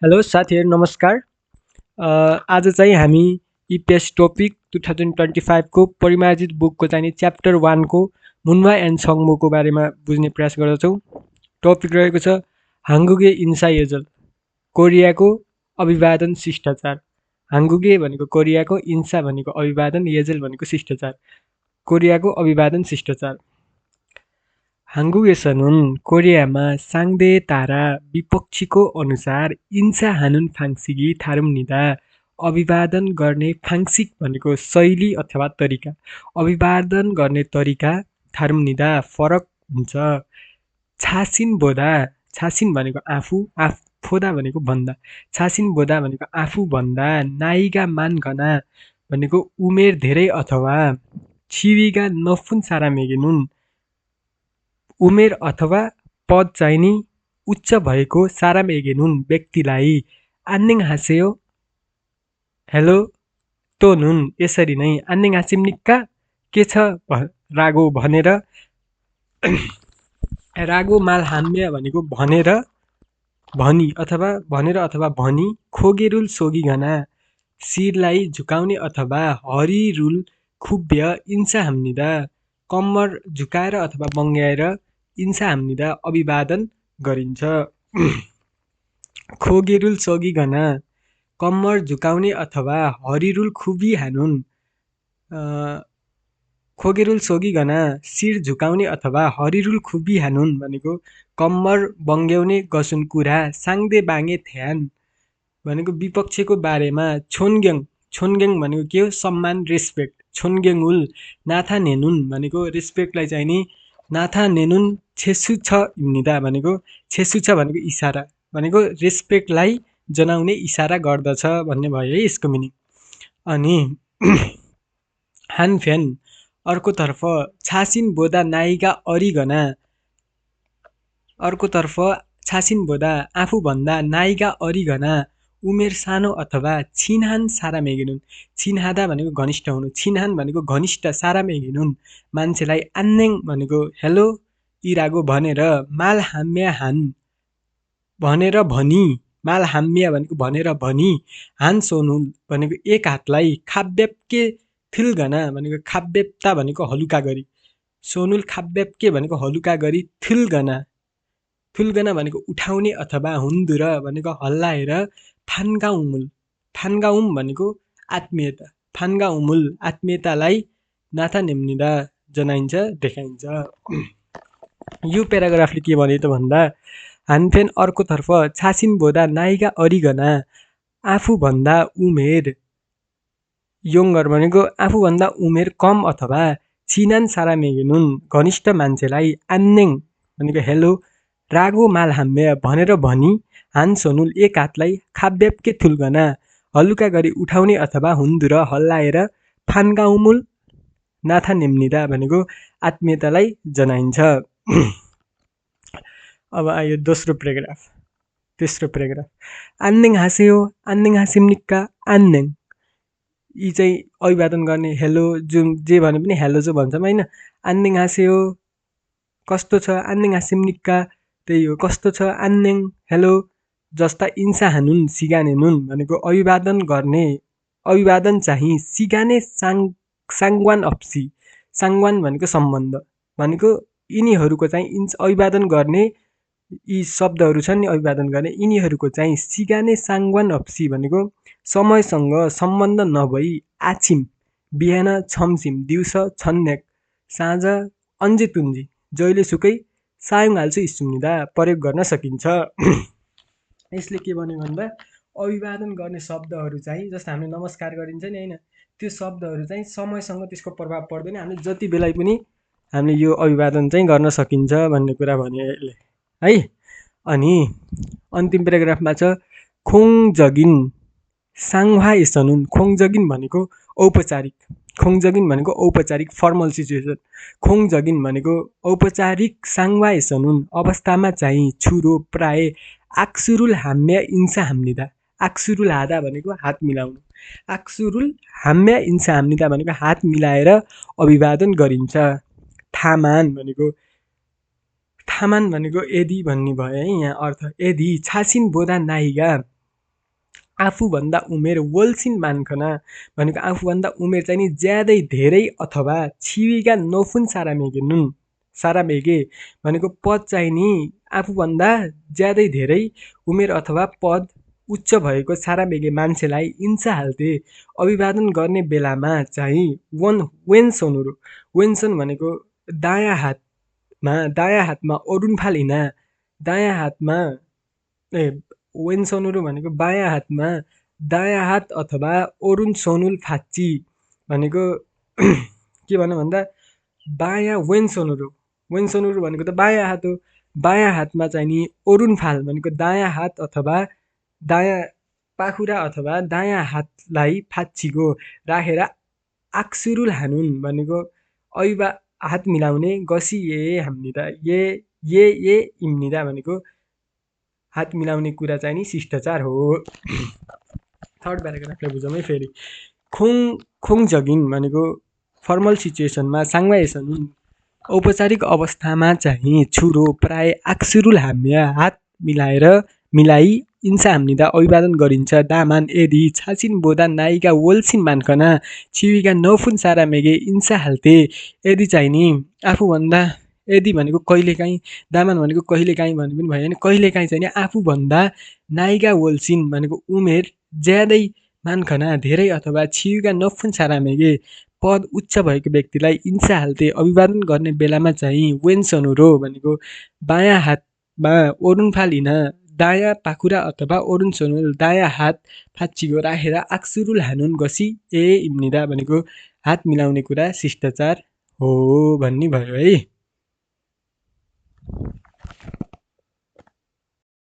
Hello साथीहरू नमस्कार। आज चाहिँ हामी इपिएस टपिक 2025 को परिमार्जित बुकको चाहिँ च्याप्टर 1 को मुन्वा एन्ड सङ्मोको बारेमा बुझ्ने प्रयास गर्दछौँ। टपिक रहेको छ हाङ्गुगे इन्सा येजल, कोरियाको अभिवादन शिष्टाचार। हाङ्गुगे भनेको कोरियाको, इन्सा भनेको अभिवादन, येजल भनेको शिष्टाचार। कोरियाको अभिवादन शिष्टाचार। हाङ्गुगेसनुन कोरियामा साङ्दे तारा विपक्षीको अनुसार इन्सा हानुन फाङ्सिगी थारुम्निदा अभिवादन गर्ने फाङ्सिक भनेको शैली अथवा तरिका, अभिवादन गर्ने तरिका थारुम्निदा फरक हुन्छ। छासिन बोदा, छासिन भनेको आफू, फोदा भनेको भन्दा, छासिन बोदा भनेको आफू भन्दा, नाइगा मानगना भनेको उमेर धेरै अथवा छिविगा नफुन सारा मेगेनुन उमेर अथवा पद चाहिँ नि उच्च भएको साराम एगेनुन व्यक्तिलाई आन्निङ हासेयो हेलो तोनुन यसरी नै आन्निङ हासिमनिक्का के छ रागो भनेर रागो मालहाम्य भनेको भनेर भनी अथवा भनी खोगेरुल सोगिगना शिरलाई झुकाउने अथवा हरिरुल खुब्य इन्सा हाम्निदा कम्मर झुकाएर अथवा बङ्ग्याएर इन्सा हाम्निदा अभिवादन गरिन्छ। खोगेरुल सोगिगना कम्मर झुकाउने अथवा हरिरुल खुबी हानुन, खोगेरुल सोगिगना शिर झुकाउने अथवा हरिरुल खुबी हानुन भनेको कम्मर बङ्ग्याउने गसुन कुरा साङ्दे बाङ्गे थ्यान भनेको विपक्षको बारेमा छोनग्याङ, छोनग्याङ भनेको के हो सम्मान रेस्पेक्ट, छोनग्याङुल नाथा नेनुन भनेको रेस्पेक्टलाई चाहिँ नि नाथा नेनुन छेसु छ इम्निदा भनेको छेसु छ भनेको इसारा भनेको रेस्पेक्टलाई जनाउने इसारा गर्दछ भन्ने भयो है यसको मिनिङ। अनि हानफ्यान अर्कोतर्फ छासिन बोदा नाइगा अरिगना, अर्कोतर्फ छासिन बोदा आफूभन्दा नाइगा अरिगना उमेर सानो अथवा छिनहान सारा मेगेनुन, छिनहादा भनेको घनिष्ठ हुनु, छिनहान भनेको घनिष्ठ सारा मेगेनुन मान्छेलाई आन्नेङ भनेको हेलो इरागो भनेर माल हाम्या हान भनेर भनी, माल हाम्या भनेको भनेर भनी, हान सोनुल भनेको एक हातलाई खाब्याप्के थिल्गना भनेको खाब्याप्ता भनेको हलुका गरी, सोनुल खाब्याप्के भनेको हलुका गरी, थिल्गना थुल्गना भनेको उठाउने अथवा हुन्दुर भनेको हल्लाएर फान्गाउमुल, फान्गाउम भनेको आत्मीयता, फान्गाउमुल आत्मीयतालाई नाथा नेम्निदा जनाइन्छ देखाइन्छ। यो प्याराग्राफले के भने त भन्दा हानफेन अर्कोतर्फ छासिन बोदा नाइगा अरिगना आफूभन्दा उमेर योङ्गर भनेको आफूभन्दा उमेर कम अथवा छिनान सारा मेगेनुन घनिष्ठ मान्छेलाई आन्नेङ भनेको हेलो रागो मालहाम्य भनेर भनी हान सोनुल एक हातलाई खाब्याप्के थुल्गना हलुका गरी उठाउने अथवा हुन्दुर हल्लाएर फान्गाउमुल नाथा नेम्निदा भनेको आत्मीयतालाई जनाइन्छ। अब आयो दोस्रो प्याराग्राफ, तेस्रो प्याराग्राफ आन्नेङ हासेयो, आन्नेङ हासिमनिक्का आन्नेङ यी चाहिँ अभिवादन गर्ने हेलो जुन जे भने पनि हेलो जो भन्छौँ होइन। आन्नेङ हासेयो कस्तो छ, आन्नेङ हासिमनिक्का त्यही हो कस्तो छ, आन्नेङ हेलो जस्ता इन्सा हानुन सिगानेनुन भनेको अभिवादन गर्ने, अभिवादन चाहिँ सिगाने साङ्गवान अप्सी, साङ्गवान भनेको सम्बन्ध भनेको यिनीहरूको चाहिँ अभिवादन गर्ने यी शब्दहरू छन् नि अभिवादन गर्ने यिनीहरूको चाहिँ सिगाने साङ्गवान अप्सी भनेको समयसँग सम्बन्ध नभई आछिम बिहान छमसिम दिउँस छन्याक साँझ अन्जे तुन्जी जहिले सुकै सायङ हाल्छु इस्सुम्निदा प्रयोग गर्न सकिन्छ। यसले के भन्यो भन्दा अभिवादन गर्ने शब्दहरू चाहिँ जस्तो हामीले नमस्कार गरिन्छ नि होइन, त्यो शब्दहरू चाहिँ समयसँग त्यसको प्रभाव पर्दैन, हामीले जति बेला पनि हामीले यो अभिवादन चाहिँ गर्न सकिन्छ भन्ने कुरा भन्यो यसले है। अनि अन्तिम प्याराग्राफमा छ खोङजगिन साङ्हा एसनुन, खोङजगिन भनेको औपचारिक, खोङजगिन भनेको औपचारिक फर्मल सिचुएसन, खोङजगिन भनेको औपचारिक साङ्वा एसनुन अवस्थामा चाहिँ छुरो प्राय आक्सुरुल हाम्या इन्सा हाम्निदा, आक्सुरुल हादा भनेको हात मिलाउनु, आक्सुरुल हाम्या इन्सा हाम्निदा भनेको हात मिलाएर अभिवादन गरिन्छ। थामान भनेको यदि भन्ने भयो है यहाँ अर्थ, यदि छासिन बोदा नाइगा आफूभन्दा उमेर वल्छिन मानखन भनेको आफूभन्दा उमेर चाहिँ नि ज्यादै धेरै अथवा छिविका नफुन सारामेगे भनेको पद चाहिँ नि आफूभन्दा ज्यादै धेरै उमेर अथवा पद उच्च भएको सारामेगे मान्छेलाई इन्सा हाल्थे अभिवादन गर्ने बेलामा चाहिँ वेन्सन भनेको दायाँ हातमा अरुणफाल हिँडा दायाँ हातमा वेन्सनुरु भनेको बायाँ हातमा दायाँ हात अथवा अरुण सोनुल फाच्ची भनेको के भन्नु भन्दा बायाँ वेन्सनुरु भनेको त बायाँ हात हो बायाँ हातमा चाहिँ नि अरुणफाल भनेको दायाँ हात अथवा दायाँ पाखुरा अथवा दायाँ हातलाई फाच्चीको राखेर आक्सुरुल हानुन भनेको ऐबा हात मिलाउने गसी ये हाम्निदा ये इम्निदा भनेको हात मिलाउने कुरा चाहिँ नि शिष्टाचार हो। थर्ड प्याराग्राफलाई बुझौँ है फेरि खोङ जगिन भनेको फर्मल सिचुएसनमा साङ्वाएसनुन औपचारिक अवस्थामा चाहिँ छुरो प्राय आक्सुरुल हाम्या हात मिलाई इन्सा हाम्निदा अभिवादन गरिन्छ दामान यदि छाचिन बोदा नाइका वल्छिन मानकना छिविका नफुन सारा मेगे इन्सा हाल्थे यदि चाहिँ नि आफूभन्दा यदि भनेको कहिलेकाहीँ दामान भनेको कहिलेकाहीँ भन्नु पनि भयो होइन कहिलेकाहीँ चाहिँ नि आफूभन्दा नाइका वल्छिन भनेको उमेर ज्यादै मानखना धेरै अथवा छिविका नफुन सारा मेगे पद उच्च भएको व्यक्तिलाई इन्सा हाल्थे अभिवादन गर्ने बेलामा चाहिँ वेन्सनुरो भनेको बायाँ हातमा अरुणफाल हिँडा दायाँ पाखुरा अथवा अरुण सोनुल दायाँ हात फाच्चीको राखेर आक्सुरुल हानुन गसी इम्निदा भनेको हात मिलाउने कुरा शिष्टाचार हो भन्ने भयो है।